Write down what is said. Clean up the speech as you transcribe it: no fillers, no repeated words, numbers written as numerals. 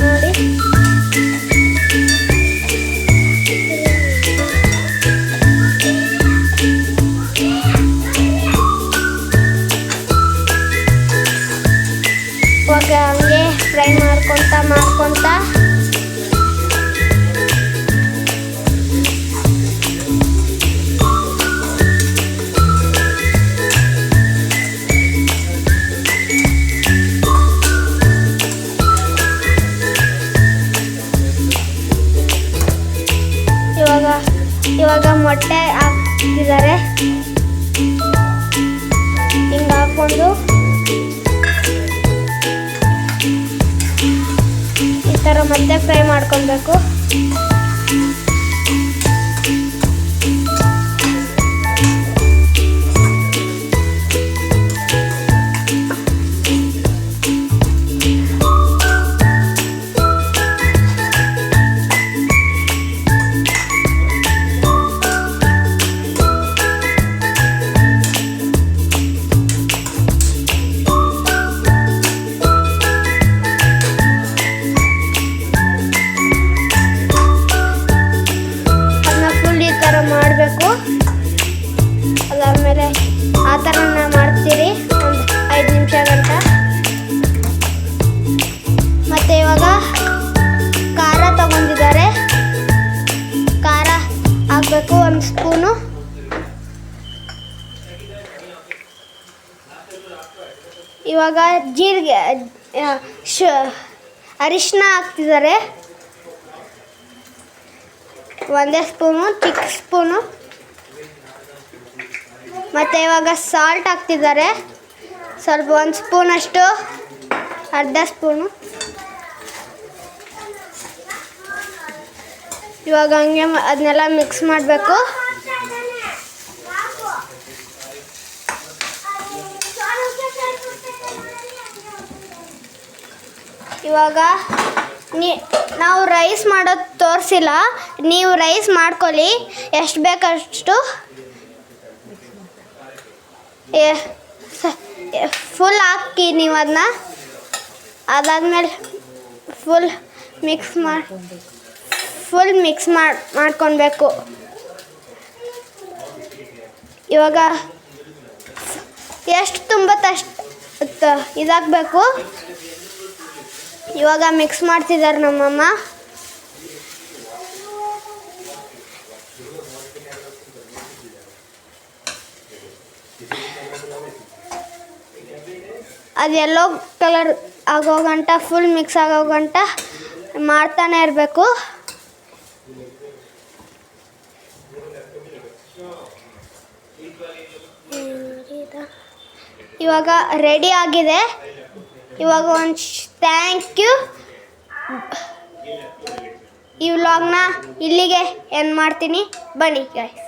ನೋಡಿ. ಇವಾಗ ಹಂಗೆ ಫ್ರೈ ಮಾಡ್ಕೊತ ಇವಾಗ ಮೊಟ್ಟೆ ಹಾಕ್ತಿದ್ದಾರೆ. ಹಿಂಗೆ ಹಾಕ್ಕೊಂಡು ಈ ಥರ ಮತ್ತೆ ಫ್ರೈ ಮಾಡ್ಕೊಬೇಕು. ಮಾಡಬೇಕು. ಅದಾದಮೇಲೆ ಆ ಥರನ ಮಾಡ್ತೀರಿ ಒಂದು 5 ನಿಮಿಷ ಗಂಟ. ಮತ್ತು ಇವಾಗ ಖಾರ ತಗೊಂಡಿದ್ದಾರೆ, ಖಾರ ಹಾಕಬೇಕು 1 ಸ್ಪೂನು. ಇವಾಗ ಜೀರಿಗೆ ಅರಿಶಿನ ಹಾಕ್ತಿದ್ದಾರೆ 1 ಸ್ಪೂನು, ಚಿಕ್ಕ ಸ್ಪೂನು. ಮತ್ತು ಇವಾಗ ಸಾಲ್ಟ್ ಹಾಕ್ತಿದ್ದಾರೆ ಸ್ವಲ್ಪ 1 ಸ್ಪೂನಷ್ಟು, ಅರ್ಧ ಸ್ಪೂನು. ಇವಾಗ ಹಂಗೆ ಅದನ್ನೆಲ್ಲ ಮಿಕ್ಸ್ ಮಾಡಬೇಕು. ಇವಾಗ ನಾವು ರೈಸ್ ಮಾಡೋದು ತೋರಿಸಿಲ್ಲ, ನೀವು ರೈಸ್ ಮಾಡ್ಕೊಳ್ಳಿ ಎಷ್ಟು ಬೇಕಷ್ಟು. ಫುಲ್ ಹಾಕಿ ನೀವು ಅದನ್ನ. ಅದಾದಮೇಲೆ ಫುಲ್ ಮಿಕ್ಸ್ ಮಾಡ್ಕೊಳ್ಬೇಕು. ಇವಾಗ ಎಷ್ಟು ತುಂಬುತ್ತೆ ಅಷ್ಟು ಇದಾಗಬೇಕು. ಇವಾಗ ಮಿಕ್ಸ್ ಮಾಡ್ತಿದ್ದಾರೆ ನಮ್ಮಮ್ಮ. ಅದು ಯೆಲ್ಲೋ ಕಲರ್ ಆಗೋ ಗಂಟ, ಫುಲ್ ಮಿಕ್ಸ್ ಆಗೋ ಗಂಟ ಮಾಡ್ತಾನೆ ಇರಬೇಕು. ಇವಾಗ ರೆಡಿ ಆಗಿದೆ. ಇವಾಗ ಒಂದು ಥ್ಯಾಂಕ್ ಯು. ಈ ವ್ಲಾಗ್ನ ಇಲ್ಲಿಗೆ ಎಂಡ್ ಮಾಡ್ತೀನಿ. ಬನ್ನಿ ಗಾಯ್ಸ್.